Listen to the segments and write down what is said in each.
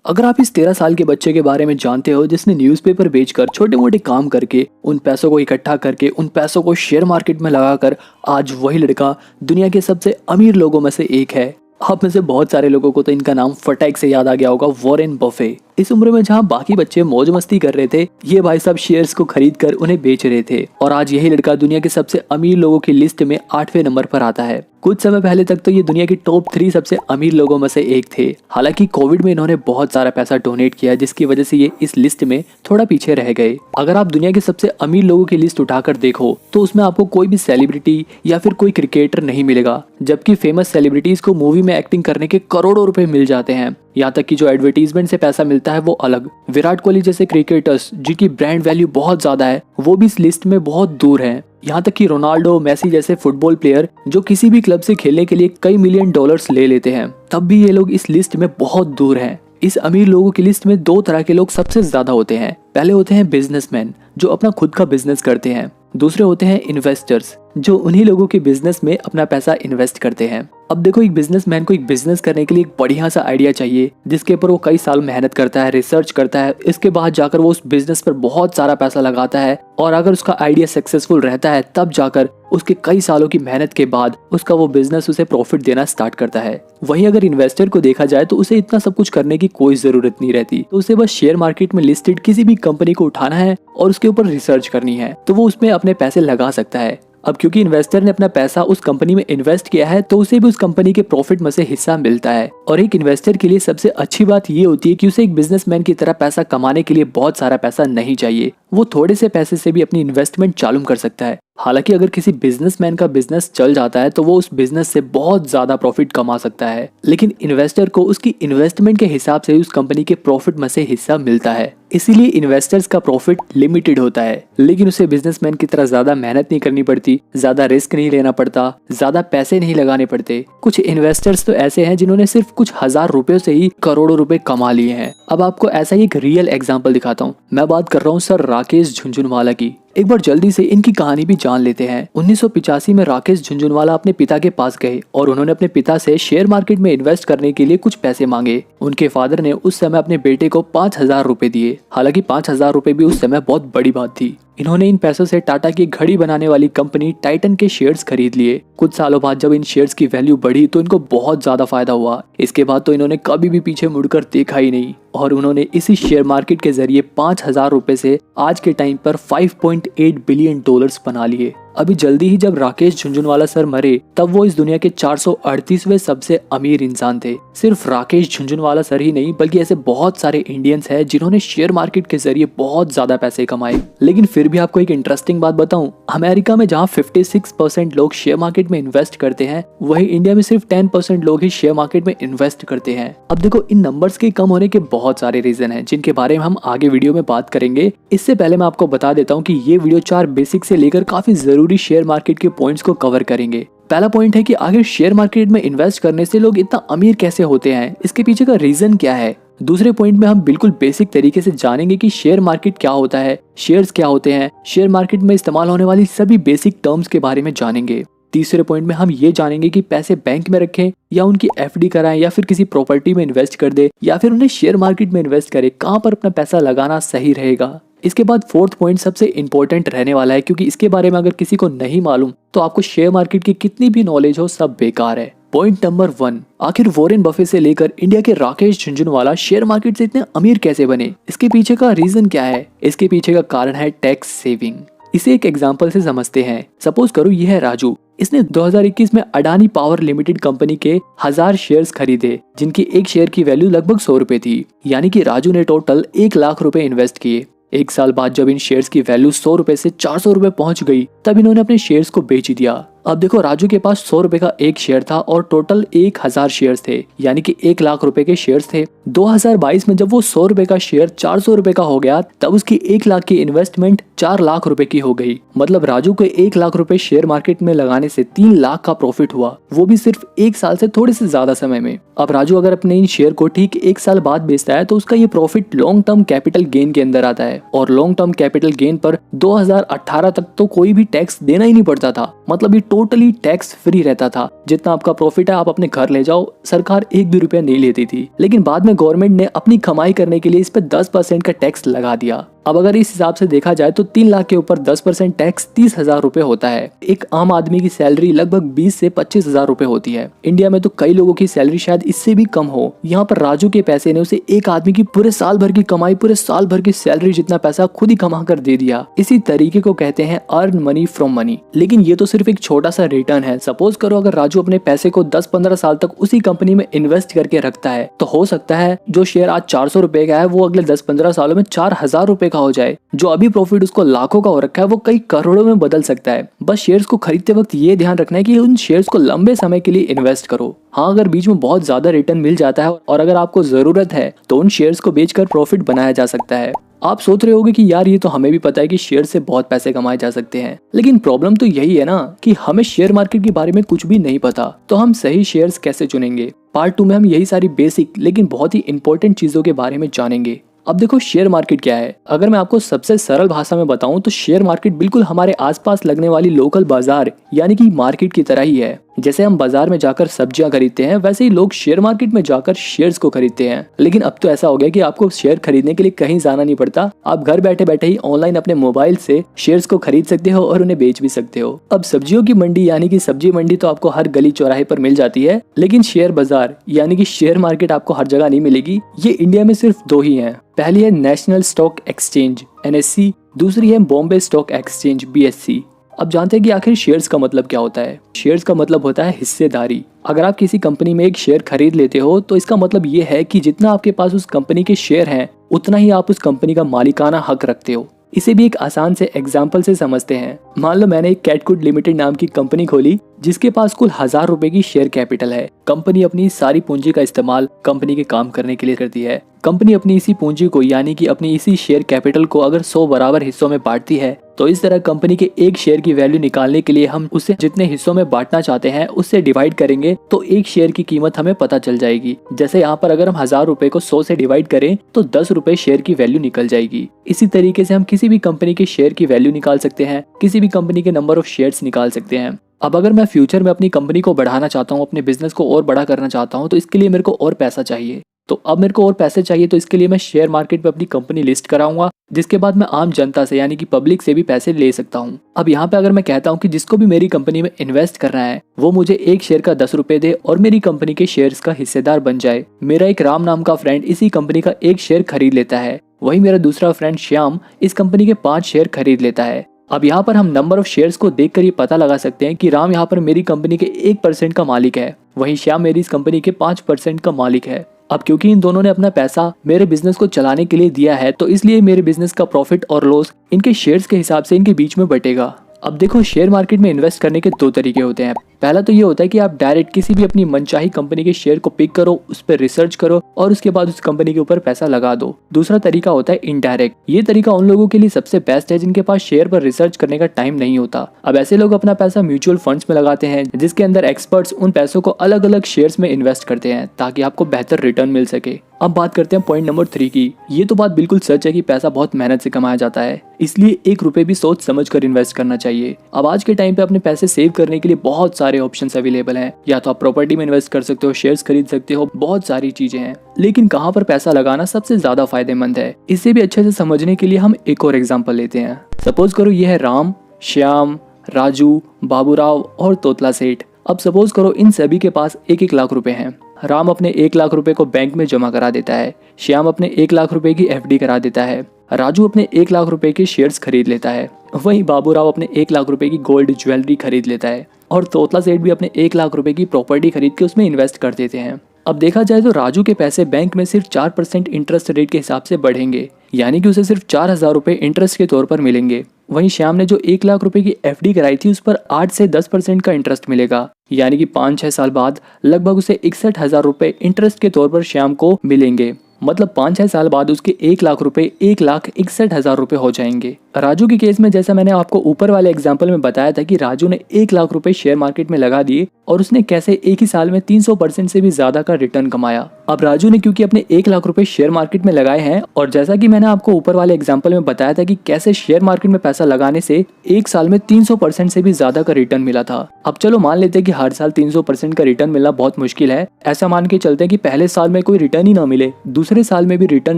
अगर आप इस 13 साल के बच्चे के बारे में जानते हो जिसने न्यूज़पेपर बेचकर छोटे मोटे काम करके उन पैसों को इकट्ठा करके उन पैसों को शेयर मार्केट में लगाकर आज वही लड़का दुनिया के सबसे अमीर लोगों में से एक है। आप में से बहुत सारे लोगों को तो इनका नाम फटाक से याद आ गया होगा, वॉरेन बफे। इस उम्र में जहां बाकी बच्चे मौज मस्ती कर रहे थे, ये भाई साहब शेयर्स को खरीद कर उन्हें बेच रहे थे और आज यही लड़का दुनिया के सबसे अमीर लोगों की लिस्ट में 8वें नंबर पर आता है। कुछ समय पहले तक तो ये दुनिया की टॉप 3 सबसे अमीर लोगों में से एक थे। हालांकि कोविड में इन्होंने बहुत सारा पैसा डोनेट किया जिसकी वजह से ये इस लिस्ट में थोड़ा पीछे रह गए। अगर आप दुनिया के सबसे अमीर लोगों की लिस्ट उठाकर देखो तो उसमें आपको कोई भी सेलिब्रिटी या फिर कोई क्रिकेटर नहीं मिलेगा, जबकि फेमस सेलिब्रिटीज को मूवी में एक्टिंग करने के करोड़ों रुपए मिल जाते हैं। यहाँ तक कि जो एडवर्टीजमेंट से पैसा मिलता है वो अलग। विराट कोहली जैसे क्रिकेटर्स जिनकी ब्रांड वैल्यू बहुत ज्यादा है वो भी इस लिस्ट में बहुत दूर हैं। यहाँ तक कि रोनाल्डो, मेसी जैसे फुटबॉल प्लेयर जो किसी भी क्लब से खेलने के लिए कई मिलियन डॉलर्स ले लेते हैं, तब भी ये लोग इस लिस्ट में बहुत दूर हैं। इस अमीर लोगों की लिस्ट में 2 तरह के लोग सबसे ज्यादा होते हैं। पहले होते हैं बिजनेसमैन जो अपना खुद का बिजनेस करते हैं। दूसरे होते हैं इन्वेस्टर्स जो उन्हीं लोगों के बिजनेस में अपना पैसा इन्वेस्ट करते हैं। अब देखो, एक बिजनेसमैन को एक बिजनेस करने के लिए एक बढ़िया सा आइडिया चाहिए जिसके ऊपर वो कई साल मेहनत करता है, रिसर्च करता है। इसके बाद जाकर वो उस बिजनेस पर बहुत सारा पैसा लगाता है और अगर उसका आइडिया सक्सेसफुल रहता है तब जाकर उसके कई सालों की मेहनत के बाद उसका वो बिजनेस उसे प्रॉफिट देना स्टार्ट करता है। वहीं अगर इन्वेस्टर को देखा जाए तो उसे इतना सब कुछ करने की कोई जरूरत नहीं रहती। तो उसे बस शेयर मार्केट में लिस्टेड किसी भी कंपनी को उठाना है और उसके ऊपर रिसर्च करनी है तो वो उसमें अपने पैसे लगा सकता है। अब क्योंकि इन्वेस्टर ने अपना पैसा उस कंपनी में इन्वेस्ट किया है तो उसे भी उस कंपनी के प्रॉफिट में से हिस्सा मिलता है। और एक इन्वेस्टर के लिए सबसे अच्छी बात ये होती है कि उसे एक बिजनेसमैन की तरह पैसा कमाने के लिए बहुत सारा पैसा नहीं चाहिए। वो थोड़े से पैसे से भी अपनी इन्वेस्टमेंट चालू कर सकता है। हालांकि अगर किसी बिजनेसमैन का बिजनेस चल जाता है तो वो उस बिजनेस से बहुत ज्यादा प्रॉफिट कमा सकता है, लेकिन इन्वेस्टर को उसकी इन्वेस्टमेंट के हिसाब से उस कंपनी के प्रॉफिट में से हिस्सा मिलता है। इसीलिए इन्वेस्टर्स का प्रॉफिट लिमिटेड होता है, लेकिन उसे बिजनेसमैन की तरह ज्यादा मेहनत नहीं करनी पड़ती, ज्यादा रिस्क नहीं लेना पड़ता, ज्यादा पैसे नहीं लगाने पड़ते। कुछ इन्वेस्टर्स तो ऐसे हैं जिन्होंने सिर्फ कुछ हजार रुपयों से ही करोड़ों रुपए कमा लिए हैं। अब आपको ऐसा ही एक रियल एग्जाम्पल दिखाता हूँ। मैं बात कर रहा हूँ सर राकेश झुनझुनवाला की। एक बार जल्दी से इनकी कहानी भी जान लेते हैं। 1985 में राकेश झुनझुनवाला अपने पिता के पास गए और उन्होंने अपने पिता से शेयर मार्केट में इन्वेस्ट करने के लिए कुछ पैसे मांगे। उनके फादर ने उस समय अपने बेटे को 5,000 रुपए दिए। हालांकि 5,000 रुपए भी उस समय बहुत बड़ी बात थी। इन्होंने इन पैसों से टाटा की घड़ी बनाने वाली कंपनी टाइटन के शेयर्स खरीद लिए। कुछ सालों बाद जब इन शेयर्स की वैल्यू बढ़ी तो इनको बहुत ज्यादा फायदा हुआ। इसके बाद तो इन्होंने कभी भी पीछे मुड़कर देखा ही नहीं और उन्होंने इसी शेयर मार्केट के जरिए 5,000 रुपए से आज के टाइम पर 5.8 बिलियन डॉलर्स बना लिए। अभी जल्दी ही जब राकेश झुनझुनवाला सर मरे तब वो इस दुनिया के 438वें सबसे अमीर इंसान थे। सिर्फ राकेश झुनझुनवाला सर ही नहीं बल्कि ऐसे बहुत सारे इंडियंस हैं जिन्होंने शेयर मार्केट के जरिए बहुत ज्यादा पैसे कमाए। लेकिन फिर भी आपको एक इंटरेस्टिंग बात बताऊं, अमेरिका में जहां 56% लोग शेयर मार्केट में इन्वेस्ट करते हैं, वही इंडिया में सिर्फ 10% लोग ही शेयर मार्केट में इन्वेस्ट करते हैं। अब देखो, इन नंबर्स के कम होने के बहुत सारे रीजन हैं जिनके बारे में हम आगे वीडियो में बात करेंगे। इससे पहले मैं आपको बता देता हूँ कि ये वीडियो 4 बेसिक से लेकर काफी जरूरी शेयर मार्केट के पॉइंट्स को कवर करेंगे। पहला पॉइंट है कि आखिर शेयर मार्केट में इन्वेस्ट करने से लोग इतना अमीर कैसे होते हैं, इसके पीछे का रीजन क्या है। दूसरे पॉइंट में हम बिल्कुल बेसिक तरीके से जानेंगे कि शेयर मार्केट क्या होता है, शेयर्स क्या होते हैं, शेयर मार्केट में इस्तेमाल होने वाली सभी बेसिक टर्म्स के बारे में जानेंगे। तीसरे पॉइंट में हम ये जानेंगे कि पैसे बैंक में रखें या उनकी एफडी कराएं या फिर किसी प्रॉपर्टी में इन्वेस्ट कर दे या फिर उन्हें शेयर मार्केट में इन्वेस्ट करें, कहां पर अपना पैसा लगाना सही रहेगा। इसके बाद फोर्थ पॉइंट सबसे इंपॉर्टेंट रहने वाला है, क्योंकि इसके बारे में अगर किसी को नहीं मालूम तो आपको शेयर मार्केट की कितनी भी नॉलेज हो सब बेकार है। पॉइंट नंबर 1, आखिर वॉरेन बफे से लेकर इंडिया के राकेश झुनझुनवाला शेयर मार्केट से इतने अमीर कैसे बने, इसके पीछे का रीजन क्या है। इसके पीछे का कारण है टैक्स सेविंग। इसे एक एग्जांपल से समझते हैं। सपोज करो ये है राजू। इसने 2021 में अडानी पावर लिमिटेड कंपनी के 1000 शेयर्स खरीदे जिनकी एक शेयर की वैल्यू लगभग 100 रुपए थी। यानी कि राजू ने टोटल 1 लाख रुपए इन्वेस्ट किए। एक साल बाद जब इन शेयर्स की वैल्यू 100 रुपए से 400 रुपए पहुंच गई तब इन्होंने अपने शेयर्स को बेच दिया। अब देखो, राजू के पास 100 रुपए का एक शेयर था और टोटल 1000 शेयर्स थे, यानी कि 1 लाख रुपए के शेयर्स थे। 2022 में जब वो 100 रुपए का शेयर 400 रुपए का हो गया तब उसकी 1 लाख की इन्वेस्टमेंट 4 लाख रुपए की हो गई। मतलब राजू को 1 लाख रुपए शेयर मार्केट में लगाने से 3 लाख का प्रॉफिट हुआ, वो भी सिर्फ 1 साल से थोड़े से ज्यादा समय में। अब राजू अगर अपने इन शेयर को ठीक 1 साल बाद बेचता है तो उसका ये profit long term capital gain के अंदर आता है और लॉन्ग टर्म कैपिटल गेन पर 2018 तक तो कोई भी टैक्स देना ही नहीं पड़ता था। मतलब ये टोटली टैक्स फ्री रहता था। जितना आपका प्रॉफिट है आप अपने घर ले जाओ, सरकार एक भी रुपया नहीं लेती थी। लेकिन बाद में गवर्नमेंट ने अपनी कमाई करने के लिए इस पे 10% का टैक्स लगा दिया। अब अगर इस हिसाब से देखा जाए तो 3 लाख के ऊपर 10% टैक्स 30,000 रुपए होता है। एक आम आदमी की सैलरी लगभग 20 से 25,000 रुपए होती है। इंडिया में तो कई लोगों की सैलरी शायद इससे भी कम हो। यहाँ पर राजू के पैसे ने उसे एक आदमी की पूरे साल भर की कमाई, पूरे साल भर की सैलरी जितना पैसा खुद ही कमा कर दे दिया। इसी तरीके को कहते हैं अर्न मनी फ्रॉम मनी। लेकिन ये तो सिर्फ एक छोटा सा रिटर्न है। सपोज करो अगर राजू अपने पैसे को 10-15 साल तक उसी कंपनी में इन्वेस्ट करके रखता है तो हो सकता है जो शेयर आज 400 रुपए का है वो अगले 10-15 सालों में 4,000 रुपए का हो जाए। जो अभी प्रॉफिट उसको लाखों का हो रखा है वो कई करोड़ों में बदल सकता है। बस शेयर्स को खरीदते वक्त ये ध्यान रखना है कि उन शेयर्स को लंबे समय के लिए इन्वेस्ट करो। हाँ, अगर बीच में बहुत ज्यादा रिटर्न मिल जाता है और अगर आपको जरूरत है तो उन शेयर्स को बेचकर प्रॉफिट बनाया जा सकता है। आप सोच रहे होंगे कि यार ये तो हमें भी पता है कि शेयर से बहुत पैसे कमाए जा सकते हैं, लेकिन प्रॉब्लम तो यही है ना कि हमें शेयर मार्केट के बारे में कुछ भी नहीं पता, तो हम सही शेयर्स कैसे चुनेंगे। पार्ट 2 में हम यही सारी बेसिक लेकिन बहुत ही इंपॉर्टेंट चीजों के बारे में जानेंगे। अब देखो शेयर मार्केट क्या है। अगर मैं आपको सबसे सरल भाषा में बताऊं तो शेयर मार्केट बिल्कुल हमारे आसपास लगने वाली लोकल बाजार यानी कि मार्केट की तरह ही है। जैसे हम बाजार में जाकर सब्जियां खरीदते हैं वैसे ही लोग शेयर मार्केट में जाकर शेयर्स को खरीदते हैं। लेकिन अब तो ऐसा हो गया कि आपको शेयर खरीदने के लिए कहीं जाना नहीं पड़ता। आप घर बैठे बैठे ही ऑनलाइन अपने मोबाइल से शेयर्स को खरीद सकते हो और उन्हें बेच भी सकते हो। अब सब्जियों की मंडी यानी कि सब्जी मंडी तो आपको हर गली चौराहे पर मिल जाती है, लेकिन शेयर बाजार यानी कि शेयर मार्केट आपको हर जगह नहीं मिलेगी। ये इंडिया में सिर्फ 2 ही है। पहली है नेशनल स्टॉक एक्सचेंज NSE, दूसरी है बॉम्बे स्टॉक एक्सचेंज BSE। अब जानते हैं कि आखिर शेयर्स का मतलब क्या होता है। शेयर्स का मतलब होता है हिस्सेदारी। अगर आप किसी कंपनी में एक शेयर खरीद लेते हो तो इसका मतलब ये है कि जितना आपके पास उस कंपनी के शेयर हैं उतना ही आप उस कंपनी का मालिकाना हक रखते हो। इसे भी एक आसान से एग्जाम्पल से समझते हैं। मान लो मैंने एक कैटगुड लिमिटेड नाम की कंपनी खोली जिसके पास कुल 1000 रुपए की शेयर कैपिटल है। कंपनी अपनी सारी पूंजी का इस्तेमाल कंपनी के काम करने के लिए करती है। कंपनी अपनी इसी पूंजी को यानी कि अपनी इसी शेयर कैपिटल को अगर 100 बराबर हिस्सों में बांटती है तो इस तरह कंपनी के एक शेयर की वैल्यू निकालने के लिए हम उसे जितने हिस्सों में बांटना चाहते हैं उससे डिवाइड करेंगे तो एक शेयर की कीमत हमें पता चल जाएगी। जैसे यहाँ पर अगर हम 1000 रुपए को 100 से डिवाइड करें तो 10 रुपए शेयर की वैल्यू निकल जाएगी। इसी तरीके से हम किसी भी कंपनी के शेयर की वैल्यू निकाल सकते हैं, किसी भी कंपनी के नंबर ऑफ शेयर्स निकाल सकते हैं। अब अगर मैं फ्यूचर में अपनी कंपनी को बढ़ाना चाहता हूँ, अपने बिजनेस को और बड़ा करना चाहता हूँ तो इसके लिए मेरे को और पैसा चाहिए। तो अब मेरे को और पैसे चाहिए तो इसके लिए मैं शेयर मार्केट पे अपनी कंपनी लिस्ट कराऊंगा, जिसके बाद मैं आम जनता से यानी कि पब्लिक से भी पैसे ले सकता हूँ। अब यहाँ पे अगर मैं कहता हूँ कि जिसको भी मेरी कंपनी में इन्वेस्ट करना है वो मुझे एक शेयर का 10 रुपए दे और मेरी कंपनी के शेयर्स का हिस्सेदार बन जाए। मेरा एक राम नाम का फ्रेंड इसी कंपनी का एक शेयर खरीद लेता है, वही मेरा दूसरा फ्रेंड श्याम इस कंपनी के 5 शेयर खरीद लेता है। अब यहाँ पर हम नंबर ऑफ शेयर्स को देखकर ये पता लगा सकते हैं कि राम यहाँ पर मेरी कंपनी के 1% का मालिक है, वहीं श्याम मेरी इस कंपनी के 5% का मालिक है। अब क्योंकि इन दोनों ने अपना पैसा मेरे बिजनेस को चलाने के लिए दिया है तो इसलिए मेरे बिजनेस का प्रॉफिट और लॉस इनके शेयर्स के हिसाब से इनके बीच में बटेगा। अब देखो शेयर मार्केट में इन्वेस्ट करने के 2 तरीके होते हैं। पहला तो ये होता है कि आप डायरेक्ट किसी भी अपनी मनचाही कंपनी के शेयर को पिक करो, उस पर रिसर्च करो और उसके बाद उस कंपनी के ऊपर पैसा लगा दो। दूसरा तरीका होता है इनडायरेक्ट। ये तरीका उन लोगों के लिए सबसे बेस्ट है जिनके पास शेयर पर रिसर्च करने का टाइम नहीं होता। अब ऐसे लोग अपना पैसा म्यूचुअल फंड्स में लगाते हैं जिसके अंदर एक्सपर्ट्स उन पैसों को अलग अलग शेयर्स में इन्वेस्ट करते हैं ताकि आपको बेहतर रिटर्न मिल सके। अब बात करते हैं पॉइंट नंबर 3 की। ये तो बात बिल्कुल सच है कि पैसा बहुत मेहनत से कमाया जाता है, इसलिए 1 रुपए भी सोच समझ कर इन्वेस्ट करना चाहिए। अब आज के टाइम पे अपने पैसे सेव करने के लिए बहुत सारे ऑप्शंस अवेलेबल हैं। या तो आप प्रॉपर्टी में इन्वेस्ट कर सकते हो, शेयर्स खरीद सकते हो, बहुत सारी चीजें हैं। लेकिन कहाँ पर पैसा लगाना सबसे ज्यादा फायदेमंद है, इसे भी अच्छे से समझने के लिए हम एक और एग्जाम्पल लेते हैं। सपोज करो ये है राम, श्याम, राजू, बाबूराव और तोतला सेठ। अब सपोज करो इन सभी के पास 1-1 लाख रुपए हैं। राम अपने 1 लाख रुपए को बैंक में जमा करा देता है, श्याम अपने 1 लाख रुपए की FD करा देता है, राजू अपने 1 लाख रुपए के शेयर्स खरीद लेता है, वहीं बाबूराव अपने 1 लाख रुपए की गोल्ड ज्वेलरी खरीद लेता है और तोतला सेठ भी अपने 1 लाख रुपए की प्रॉपर्टी खरीद के उसमें इन्वेस्ट कर देते हैं। अब देखा जाए तो राजू के पैसे बैंक में सिर्फ 4% इंटरेस्ट रेट के हिसाब से बढ़ेंगे, यानी कि उसे सिर्फ 4000 रुपए इंटरेस्ट के तौर पर मिलेंगे। वहीं श्याम ने जो 1 लाख रुपए की FD कराई थी उस पर 8 से 10% का इंटरेस्ट मिलेगा, यानी कि 5-6 साल बाद लगभग उसे 61,000 रुपए इंटरेस्ट के तौर पर श्याम को मिलेंगे। मतलब 5-6 साल बाद उसके 1 लाख रुपए 1,61,000 रुपए हो जाएंगे। राजू के केस में जैसा मैंने आपको ऊपर वाले एग्जांपल में बताया था कि राजू ने 1 लाख रुपए शेयर मार्केट में लगा दिए और उसने कैसे एक ही साल में 300% से भी ज्यादा का रिटर्न कमाया। अब राजू ने क्योंकि अपने 1 लाख रुपए शेयर मार्केट में लगाए हैं और जैसा कि मैंने आपको ऊपर वाले एग्जांपल में बताया था कि कैसे शेयर मार्केट में पैसा लगाने से एक साल में 300% से भी ज्यादा का रिटर्न मिला था। अब चलो मान लेते हैं कि हर साल 300% का रिटर्न मिलना बहुत मुश्किल है। ऐसा मान के चलते हैं कि पहले साल में कोई रिटर्न ही ना मिले, दूसरे साल में भी रिटर्न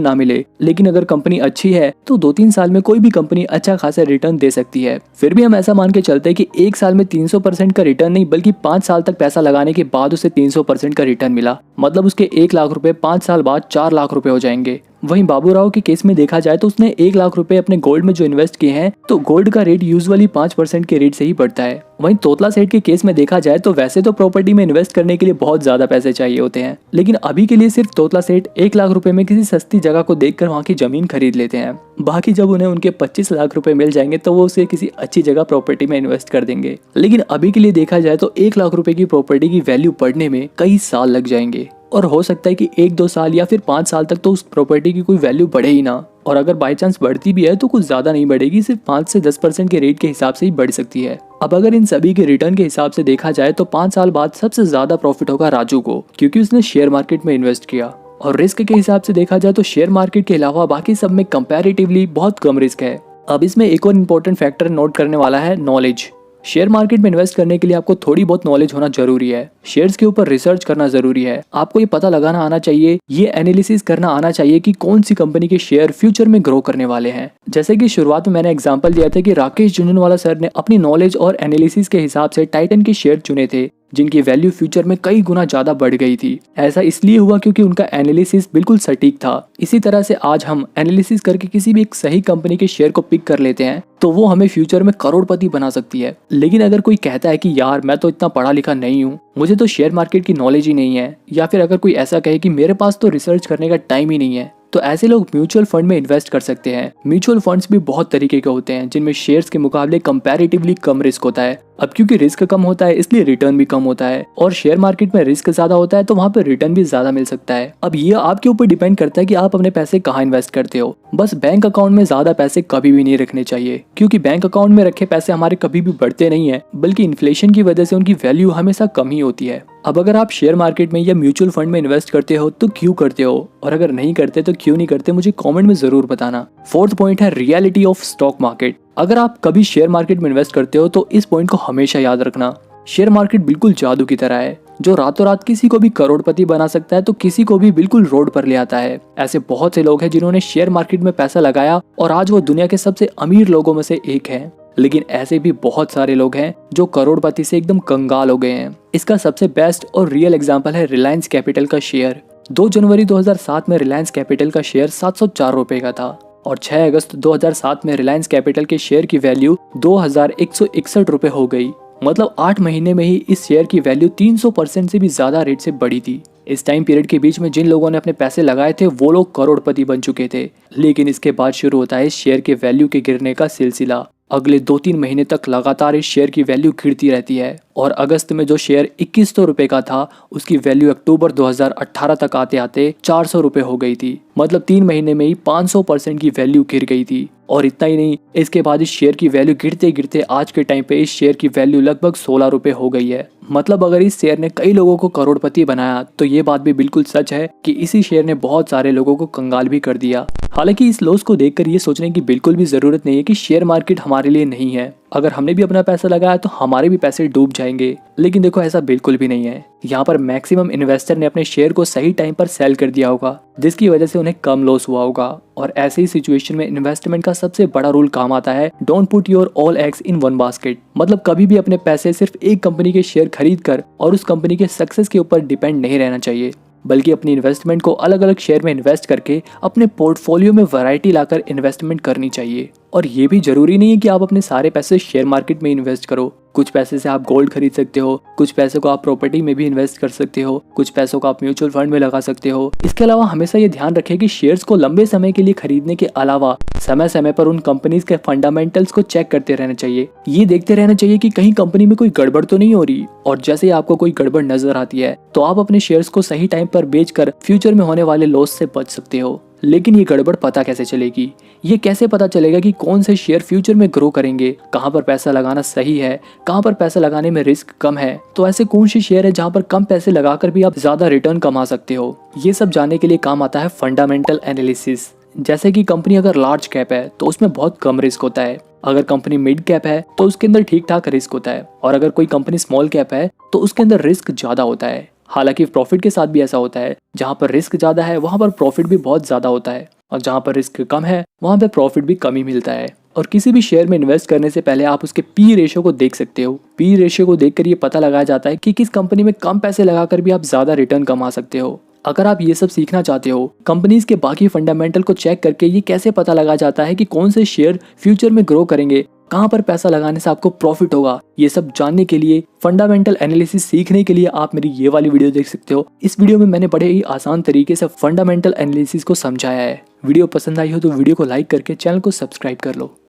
ना मिले, लेकिन अगर कंपनी अच्छी है तो 2-3 साल में कोई भी कंपनी अच्छा खासा रिटर्न दे सकती है। फिर भी हम ऐसा मान के चलते हैं कि एक साल में 300% का रिटर्न नहीं बल्कि 5 साल तक पैसा लगाने के बाद उसे 300% का रिटर्न मिला, मतलब उसके 1 लाख रुपए 5 साल बाद 4 लाख रुपए हो जाएंगे। वहीं बाबू राव के केस में देखा जाए तो उसने 1 लाख रुपए अपने गोल्ड में जो इन्वेस्ट किए हैं तो गोल्ड का रेट यूजुअली 5% के रेट से ही बढ़ता है। वहीं तोतला सेठ के केस में देखा जाए तो वैसे तो प्रॉपर्टी में इन्वेस्ट करने के लिए बहुत ज्यादा पैसे चाहिए होते हैं, लेकिन अभी के लिए सिर्फ तोतला सेठ 1 लाख रुपए में किसी सस्ती जगह को देखकर वहाँ की जमीन खरीद लेते हैं। बाकी जब उन्हें उनके 25 लाख रुपए मिल जाएंगे तो वो उसे किसी अच्छी जगह प्रॉपर्टी में इन्वेस्ट कर देंगे। लेकिन अभी के लिए देखा जाए तो 1 लाख रुपए की प्रॉपर्टी की वैल्यू बढ़ने में कई साल लग जाएंगे और हो सकता है कि 1-2 साल या फिर 5 साल तक तो उस प्रॉपर्टी की कोई वैल्यू बढ़े ही ना, और अगर बाई चांस बढ़ती भी है तो कुछ ज्यादा नहीं बढ़ेगी, सिर्फ 5 से 10% के रेट के हिसाब से ही बढ़ सकती है। अब अगर इन सभी के रिटर्न के हिसाब से देखा जाए तो 5 साल बाद सबसे ज्यादा प्रॉफिट होगा राजू को, क्योंकि उसने शेयर मार्केट में इन्वेस्ट किया। और रिस्क के हिसाब से देखा जाए तो शेयर मार्केट के अलावा बाकी सब में कंपैरेटिवली बहुत कम रिस्क है। अब इसमें एक और इम्पोर्टेंट फैक्टर नोट करने वाला है नॉलेज। शेयर मार्केट में इन्वेस्ट करने के लिए आपको थोड़ी बहुत नॉलेज होना जरूरी है। शेयर्स के ऊपर रिसर्च करना जरूरी है। आपको ये पता लगाना आना चाहिए, ये एनालिसिस करना आना चाहिए कि कौन सी कंपनी के शेयर फ्यूचर में ग्रो करने वाले हैं। जैसे कि शुरुआत में मैंने एग्जांपल दिया था कि राकेश झुनझुनवाला सर ने अपनी नॉलेज और एनालिसिस के हिसाब से टाइटन के शेयर चुने थे जिनकी वैल्यू फ्यूचर में कई गुना ज्यादा बढ़ गई थी। ऐसा इसलिए हुआ क्योंकि उनका एनालिसिस बिल्कुल सटीक था। इसी तरह से आज हम एनालिसिस करके किसी भी एक सही कंपनी के शेयर को पिक कर लेते हैं तो वो हमें फ्यूचर में करोड़पति बना सकती है। लेकिन अगर कोई कहता है कि यार मैं तो इतना पढ़ा लिखा नहीं हूँ, मुझे तो शेयर मार्केट की नॉलेज ही नहीं है, या फिर अगर कोई ऐसा कहे कि मेरे पास तो रिसर्च करने का टाइम ही नहीं है, तो ऐसे लोग म्यूचुअल फंड में इन्वेस्ट कर सकते हैं। म्यूचुअल फंड्स भी बहुत तरीके के होते हैं जिनमें शेयर्स के मुकाबले कंपैरेटिवली कम रिस्क होता है। अब क्योंकि रिस्क कम होता है इसलिए रिटर्न भी कम होता है, और शेयर मार्केट में रिस्क ज्यादा होता है तो वहाँ पे रिटर्न भी ज्यादा मिल सकता है। अब ये आपके ऊपर डिपेंड करता है कि आप अपने पैसे कहाँ इन्वेस्ट करते हो। बस बैंक अकाउंट में ज्यादा पैसे कभी भी नहीं रखने चाहिए, क्योंकि बैंक अकाउंट में रखे पैसे हमारे कभी भी बढ़ते नहीं है, बल्कि इन्फ्लेशन की वजह से उनकी वैल्यू हमेशा कम ही होती है। अब अगर आप शेयर मार्केट में या म्यूचुअल फंड में इन्वेस्ट करते हो तो क्यों करते हो, और अगर नहीं करते तो क्यों नहीं करते, मुझे कमेंट में जरूर बताना। 4th पॉइंट है रियलिटी ऑफ स्टॉक मार्केट। अगर आप कभी शेयर मार्केट में इन्वेस्ट करते हो तो इस पॉइंट को हमेशा याद रखना। शेयर मार्केट बिल्कुल जादू की तरह है, जो रातों रात किसी को भी करोड़पति बना सकता है तो किसी को भी बिल्कुल रोड पर ले आता है। ऐसे बहुत से लोग हैं जिन्होंने शेयर मार्केट में पैसा लगाया और आज वो दुनिया के सबसे अमीर लोगों में से एक है। लेकिन ऐसे भी बहुत सारे लोग हैं जो करोड़पति से एकदम कंगाल हो गए हैं। इसका सबसे बेस्ट और रियल एग्जांपल है रिलायंस कैपिटल का शेयर। 2 जनवरी 2007 में रिलायंस कैपिटल का शेयर 704 रुपए का था और 6 अगस्त 2007 में रिलायंस कैपिटल के शेयर की वैल्यू 2161 रुपए हो गई। मतलब 8 महीने में ही इस शेयर की वैल्यू 300% से भी ज्यादा रेट से बढ़ी थी। इस टाइम पीरियड के बीच में जिन लोगों ने अपने पैसे लगाए थे वो लोग करोड़पति बन चुके थे। लेकिन इसके बाद शुरू होता है शेयर के वैल्यू के गिरने का सिलसिला। अगले 2-3 महीने तक लगातार इस शेयर की वैल्यू गिरती रहती है और अगस्त में जो शेयर 2100 रुपए का था उसकी वैल्यू अक्टूबर 2018 तक आते आते 400 रुपए हो गई थी। मतलब 3 महीने में ही 500% की वैल्यू गिर गई थी। और इतना ही नहीं, इसके बाद इस शेयर की वैल्यू गिरते गिरते आज के टाइम पे इस शेयर की वैल्यू लगभग 16 रुपए हो गई है। मतलब अगर इस शेयर ने कई लोगों को करोड़पति बनाया तो ये बात भी बिल्कुल सच है कि इसी शेयर ने बहुत सारे लोगों को कंगाल भी कर दिया। हालांकि इस लॉस को देखकर ये सोचने की बिल्कुल भी जरूरत नहीं है कि शेयर मार्केट हमारे लिए नहीं है। अगर हमने भी अपना पैसा लगाया तो हमारे भी पैसे डूब जाएंगे। लेकिन देखो ऐसा बिल्कुल भी नहीं है। यहाँ पर मैक्सिमम इन्वेस्टर ने अपने शेयर को सही टाइम पर सेल कर दिया होगा जिसकी वजह से उन्हें कम लॉस हुआ होगा। और ऐसे ही सिचुएशन में इन्वेस्टमेंट का सबसे बड़ा रूल काम आता है, don't put your all eggs in one basket. मतलब कभी भी अपने पैसे सिर्फ एक कंपनी के शेयर खरीद कर और उस कंपनी के सक्सेस के ऊपर डिपेंड नहीं रहना चाहिए, बल्कि अपनी इन्वेस्टमेंट को अलग अलग शेयर में इन्वेस्ट करके अपने पोर्टफोलियो में वैरायटी लाकर इन्वेस्टमेंट करनी चाहिए। और ये भी जरूरी नहीं है कि आप अपने सारे पैसे शेयर मार्केट में इन्वेस्ट करो। कुछ पैसे से आप गोल्ड खरीद सकते हो, कुछ पैसों को आप प्रॉपर्टी में भी इन्वेस्ट कर सकते हो, कुछ पैसों को आप म्यूचुअल फंड में लगा सकते हो। इसके अलावा हमेशा ये ध्यान रखें कि शेयर्स को लंबे समय के लिए खरीदने के अलावा समय समय पर उन कंपनीज के फंडामेंटल्स को चेक करते रहना चाहिए। ये देखते रहना चाहिए कि कहीं कंपनी में कोई गड़बड़ तो नहीं हो रही, और जैसे ही आपको कोई गड़बड़ नजर आती है तो आप अपने शेयर्स को सही टाइम पर बेचकर फ्यूचर में होने वाले लॉस से बच सकते हो। लेकिन ये गड़बड़ पता कैसे चलेगी? ये कैसे पता चलेगा कि कौन से शेयर फ्यूचर में ग्रो करेंगे, कहाँ पर पैसा लगाना सही है, कहाँ पर पैसा लगाने में रिस्क कम है? तो ऐसे कौन से शेयर है जहाँ पर कम पैसे लगाकर भी आप ज्यादा रिटर्न कमा सकते हो? ये सब जानने के लिए काम आता है फंडामेंटल एनालिसिस। जैसे कि कंपनी अगर लार्ज कैप है तो उसमें बहुत कम रिस्क होता है, अगर कंपनी मिड कैप है तो उसके अंदर ठीक ठाक रिस्क होता है, और अगर कोई कंपनी स्मॉल कैप है तो उसके अंदर रिस्क ज्यादा होता है। हालांकि प्रॉफिट के साथ भी ऐसा होता है, जहां पर रिस्क ज्यादा है वहां पर प्रॉफिट भी बहुत ज्यादा होता है, और जहां पर रिस्क कम है वहां पर प्रॉफिट भी कम ही मिलता है। और किसी भी शेयर में इन्वेस्ट करने से पहले आप उसके पी रेशियो को देख सकते हो। पी रेशियो को देखकर ये पता लगाया जाता है कि किस कंपनी में कम पैसे लगाकर भी आप ज्यादा रिटर्न कमा सकते हो। अगर आप ये सब सीखना चाहते हो, कंपनीज के बाकी फंडामेंटल को चेक करके ये कैसे पता लगा जाता है कि कौन से शेयर फ्यूचर में ग्रो करेंगे, कहां पर पैसा लगाने से आपको प्रॉफिट होगा, ये सब जानने के लिए, फंडामेंटल एनालिसिस सीखने के लिए आप मेरी ये वाली वीडियो देख सकते हो। इस वीडियो में मैंने बड़े ही आसान तरीके से फंडामेंटल एनालिसिस को समझाया है। वीडियो पसंद आई हो तो वीडियो को लाइक करके चैनल को सब्सक्राइब कर लो।